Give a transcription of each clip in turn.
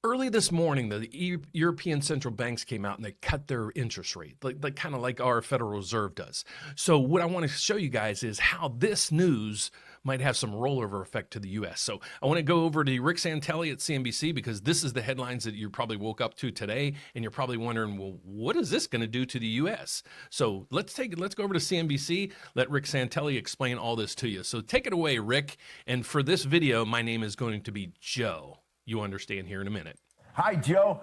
Early this morning, the European central banks came out and they cut their interest rate, like kind of like our Federal Reserve does. So what I want to show you guys is how this news might have some rollover effect to the U.S. So I want to go over to Rick Santelli at CNBC because this is the headlines that you probably woke up to today, and you're probably wondering, well, what is this going to do to the U.S.? So let's go over to CNBC. Let Rick Santelli explain all this to you. So take it away, Rick. And for this video, my name is going to be Joe. You understand here in a minute. Hi, Joe.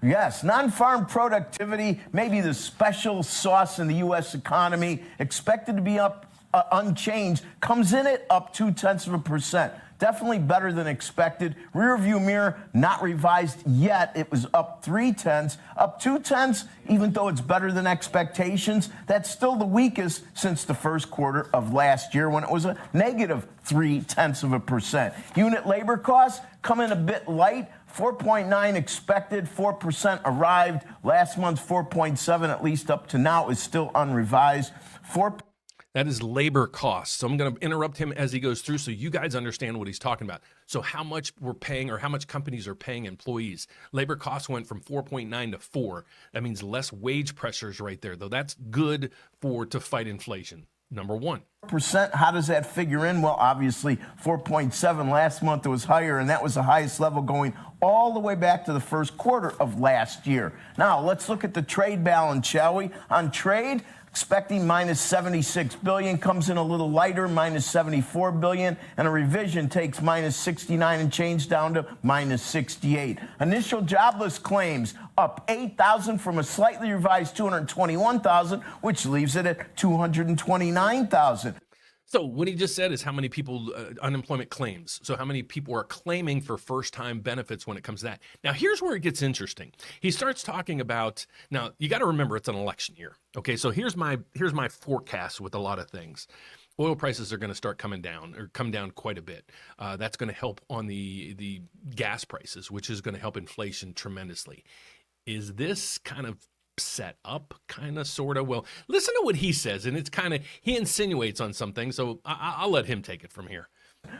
Yes, non-farm productivity, maybe the special sauce in the U.S. economy, expected to be up unchanged, comes in at up 0.2%. Definitely better than expected. Rear view mirror, not revised yet. It was up 0.3, up 0.2, even though it's better than expectations. That's still the weakest since the first quarter of last year when it was a negative 0.3%. Unit labor costs come in a bit light. 4.9 expected, 4% arrived. Last month's 4.7, at least up to now, is still unrevised. That is labor costs. So I'm going to interrupt him as he goes through so you guys understand what he's talking about. So how much we're paying or how much companies are paying employees. Labor costs went from 4.9 to 4. That means less wage pressures right there, though. That's good to fight inflation. Number one. How does that figure in? Well, obviously 4.7 last month. It was higher, and that was the highest level going all the way back to the first quarter of last year. Now let's look at the trade balance, shall we? On trade, expecting minus 76 billion, comes in a little lighter, minus 74 billion, and a revision takes minus 69 and change down to minus 68. Initial jobless claims up 8,000 from a slightly revised 221,000, which leaves it at 229,000. So what he just said is how many people unemployment claims. So how many people are claiming for first-time benefits when it comes to that. Now, here's where it gets interesting. He starts talking about, now, you got to remember it's an election year. Okay, so here's my forecast with a lot of things. Oil prices are going to start coming down or come down quite a bit. That's going to help on the gas prices, which is going to help inflation tremendously. Is this kind of set up, kind of, sort of? Well, listen to what he says, and it's kind of, he insinuates on something, so I'll let him take it from here.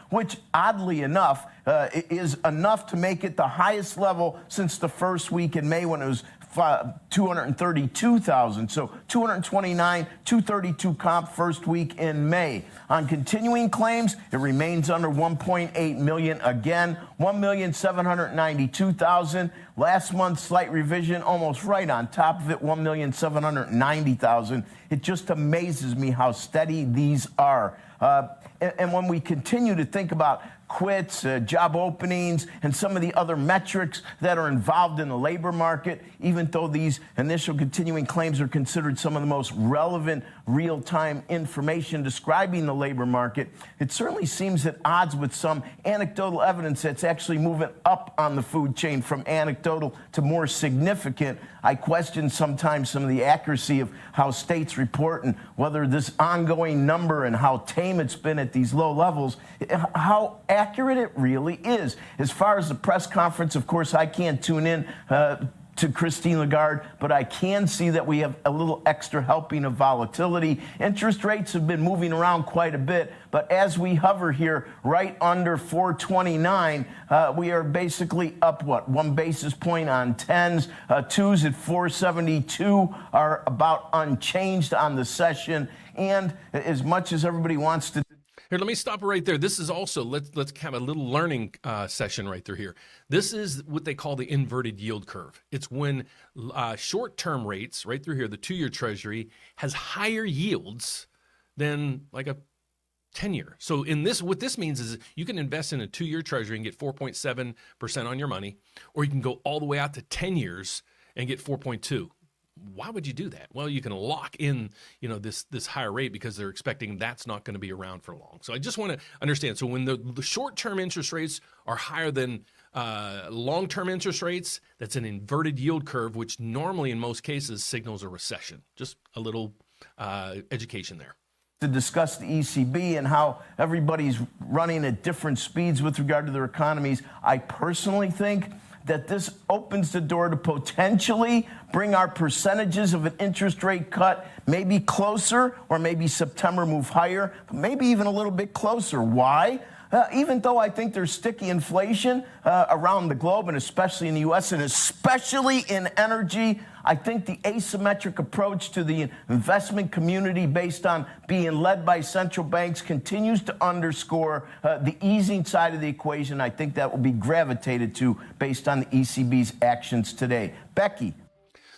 Which, oddly enough, is enough to make it the highest level since the first week in May when it was 232,000. So 229, 232 comp first week in May. On continuing claims, it remains under 1.8 million again, 1,792,000. Last month's slight revision, almost right on top of it, 1,790,000. It just amazes me how steady these are. And when we continue to think about quits, job openings, and some of the other metrics that are involved in the labor market, even though these initial continuing claims are considered some of the most relevant real-time information describing the labor market, it certainly seems at odds with some anecdotal evidence that's actually moving up on the food chain from anecdotal to more significant. I question sometimes some of the accuracy of how states report and whether this ongoing number and how tame it's been at these low levels, how accurate it really is. As far as the press conference, of course, I can't tune in to Christine Lagarde, but I can see that we have a little extra helping of volatility. Interest rates have been moving around quite a bit, but as we hover here right under 429, we are basically up, 1 basis point on 10s. 2s at 472 are about unchanged on the session. And as much as everybody wants to... Here, let me stop right there. This is also, let's have a little learning session right through here. This is what they call the inverted yield curve. It's when short-term rates, right through here, the 2-year Treasury has higher yields than like a 10-year. So in this, what this means is you can invest in a 2-year Treasury and get 4.7% on your money, or you can go all the way out to 10 years and get 4.2. Why would you do that? Well, you can lock in, this higher rate because they're expecting that's not going to be around for long. So I just want to understand. So when the short-term interest rates are higher than long-term interest rates, that's an inverted yield curve, which normally in most cases signals a recession. Just a little education there. To discuss the ECB and how everybody's running at different speeds with regard to their economies, I personally think that this opens the door to potentially bring our percentages of an interest rate cut maybe closer, or maybe September move higher, but maybe even a little bit closer. Why? Even though I think there's sticky inflation around the globe, and especially in the U.S., and especially in energy, I think the asymmetric approach to the investment community based on being led by central banks continues to underscore the easing side of the equation. I think that will be gravitated to based on the ECB's actions today. Becky.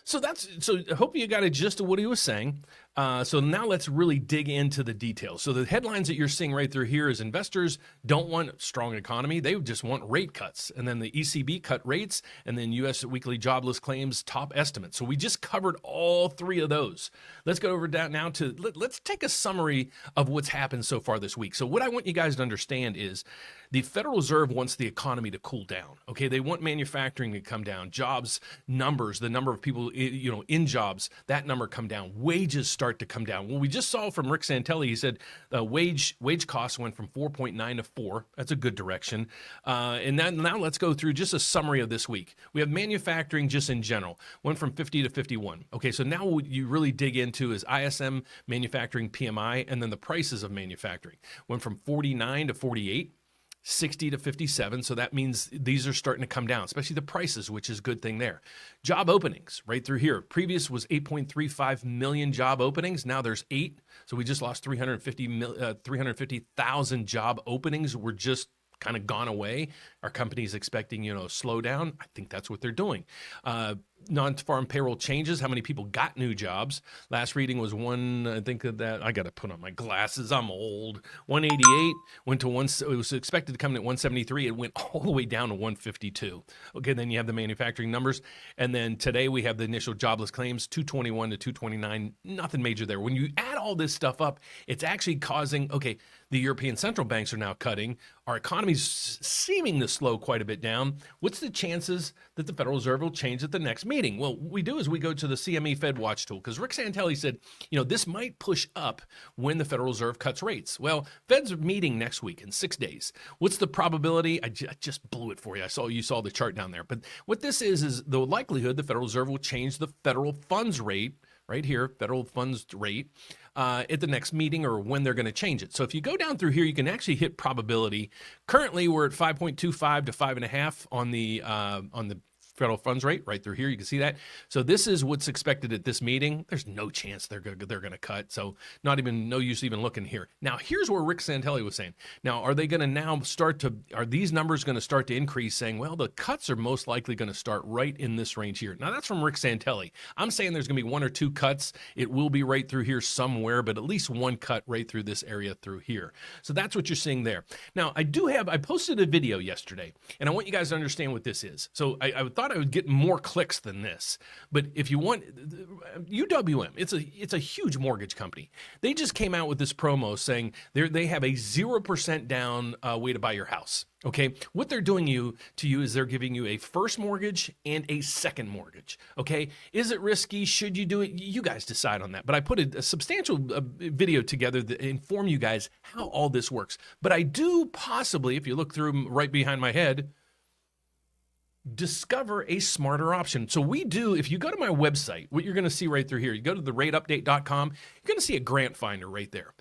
So I hope you got a gist of what he was saying. So now let's really dig into the details. So the headlines that you're seeing right through here is investors don't want a strong economy. They just want rate cuts. And then the ECB cut rates, and then U.S. weekly jobless claims top estimates. So we just covered all three of those. Let's go over down now to, let's take a summary of what's happened so far this week. So what I want you guys to understand is the Federal Reserve wants the economy to cool down. Okay, they want manufacturing to come down, jobs numbers, the number of people in jobs, that number come down, wages start to come down. Well, we just saw from Rick Santelli, he said wage costs went from 4.9 to 4. That's a good direction. And then now let's go through just a summary of this week. We have manufacturing just in general went from 50 to 51. Okay, so now what you really dig into is ISM manufacturing PMI, and then the prices of manufacturing went from 49 to 48. 60 to 57. So that means these are starting to come down, especially the prices, which is a good thing there. Job openings right through here. Previous was 8.35 million job openings. Now there's 8. So we just lost 350,000 job openings. Were just kind of gone away. Our company's expecting, a slowdown. I think that's what they're doing. Non-farm payroll changes. How many people got new jobs? Last reading was I think that I got to put on my glasses. I'm old. 188 went to it was expected to come in at 173. It went all the way down to 152. Okay, then you have the manufacturing numbers. And then today we have the initial jobless claims, 221 to 229. Nothing major there. When you add all this stuff up, it's actually causing, the European central banks are now cutting. Our economy's seeming to slow quite a bit down. What's the chances that the Federal Reserve will change at the next meeting? Well, what we do is we go to the CME Fed Watch tool, because Rick Santelli said, this might push up when the Federal Reserve cuts rates. Well, Fed's meeting next week in 6 days. What's the probability? I just blew it for you. You saw the chart down there. But what this is the likelihood the Federal Reserve will change the federal funds rate, right here, federal funds rate, at the next meeting, or when they're going to change it. So if you go down through here, you can actually hit probability. Currently, we're at 5.25 to 5.5 on the federal funds rate right through here. You can see that. So this is what's expected at this meeting. There's no chance they're going to cut. So no use even looking here. Now, here's where Rick Santelli was saying. Now, are they going to now are these numbers going to start to increase, saying, well, the cuts are most likely going to start right in this range here. Now, that's from Rick Santelli. I'm saying there's going to be 1 or 2 cuts. It will be right through here somewhere, but at least 1 cut right through this area through here. So that's what you're seeing there. Now, I posted a video yesterday, and I want you guys to understand what this is. So I thought I would get more clicks than this, but if you want, UWM, it's a huge mortgage company. They just came out with this promo saying they have a 0% down way to buy your house. Okay, what they're doing to you is they're giving you a first mortgage and a second mortgage. Okay, is it risky? Should you do it? You guys decide on that. But I put a substantial video together to inform you guys how all this works. But I do possibly, if you look through right behind my head, discover a smarter option. So we do, if you go to my website, what you're going to see right through here, you go to therateupdate.com, you're going to see a grant finder right there.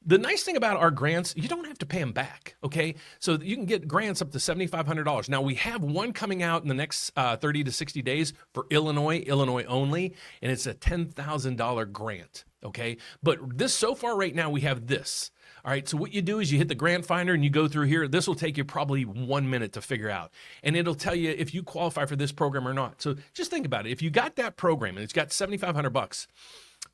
The nice thing about our grants, you don't have to pay them back, okay? So you can get grants up to $7,500. Now, we have one coming out in the next 30 to 60 days for Illinois only, and it's a $10,000 grant, okay? But this, so far right now, we have this. All right, so what you do is you hit the grant finder and you go through here. This will take you probably 1 minute to figure out. And it'll tell you if you qualify for this program or not. So just think about it. If you got that program and it's got $7,500,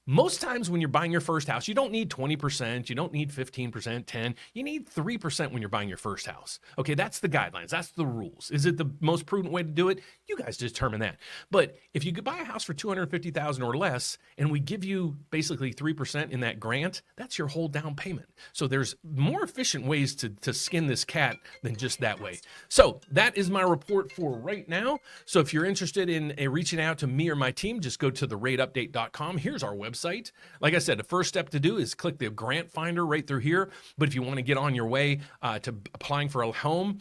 most times when you're buying your first house, you don't need 20%, you don't need 15%, 10%, you need 3% when you're buying your first house. Okay, that's the guidelines, that's the rules. Is it the most prudent way to do it? You guys determine that. But if you could buy a house for $250,000 or less, and we give you basically 3% in that grant, that's your whole down payment. So there's more efficient ways to skin this cat than just that way. So that is my report for right now. So if you're interested in reaching out to me or my team, just go to therateupdate.com. Here's our website. Like I said, the first step to do is click the grant finder right through here. But if you want to get on your way to applying for a home,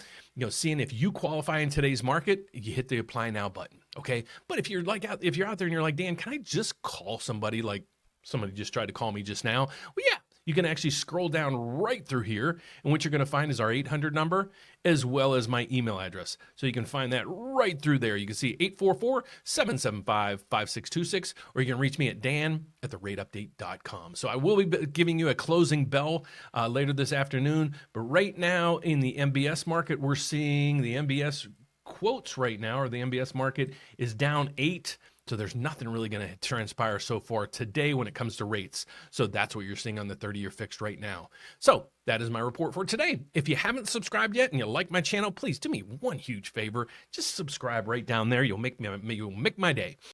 seeing if you qualify in today's market, you hit the apply now button. Okay. But if you're out there and you're like, Dan, can I just call somebody like somebody just tried to call me just now? Well, yeah. you can actually scroll down right through here. And what you're going to find is our 800 number as well as my email address. So you can find that right through there. You can see 844-775-5626, or you can reach me at dan@therateupdate.com. So I will be giving you a closing bell later this afternoon. But right now in the MBS market, we're seeing the MBS quotes right now, or the MBS market is down 8. So there's nothing really going to transpire so far today when it comes to rates. So that's what you're seeing on the 30-year fixed right now. So that is my report for today. If you haven't subscribed yet and you like my channel, please do me one huge favor. Just subscribe right down there. You'll make my day.